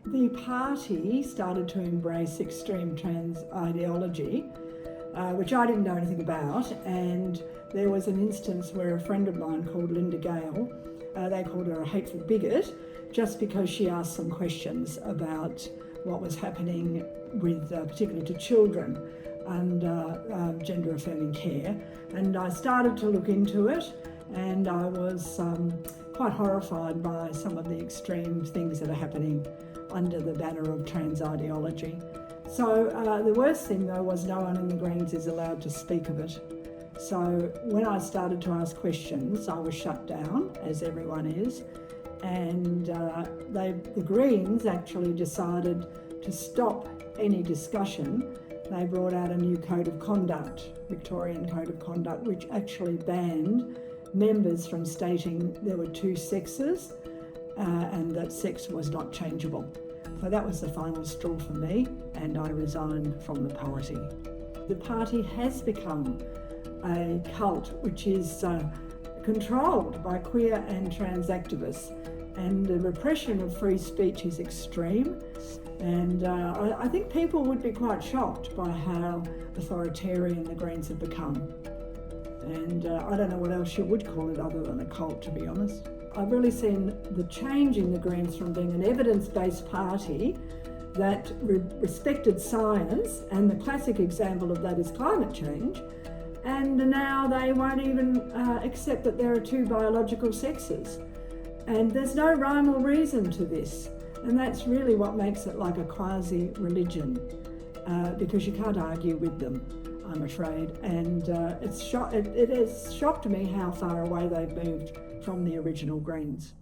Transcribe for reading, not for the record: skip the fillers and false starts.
The party started to embrace extreme trans ideology, which I didn't know anything about, and there was an instance where a friend of mine called Linda Gale, they called her a hateful bigot, just because she asked some questions about what was happening with, particularly to children under gender affirming care. And I started to look into it, and I was quite horrified by some of the extreme things that are happening under the banner of trans ideology. So the worst thing though was no one in the Greens is allowed to speak of it. So when I started to ask questions, I was shut down, as everyone is, and the Greens actually decided to stop any discussion. They brought out a new code of conduct, Victorian Code of Conduct, which actually banned members from stating there were two sexes and that sex was not changeable. So that was the final straw for me, and I resigned from the party. The party has become a cult which is controlled by queer and trans activists, and the repression of free speech is extreme, and I think people would be quite shocked by how authoritarian the Greens have become. And I don't know what else you would call it other than a cult, to be honest. I've really seen the change in the Greens from being an evidence-based party that respected science, and the classic example of that is climate change, and now they won't even accept that there are two biological sexes. And there's no rhyme or reason to this, and that's really what makes it like a quasi-religion, because you can't argue with them, I'm afraid. And it has shocked me how far away they've moved from the original Greens.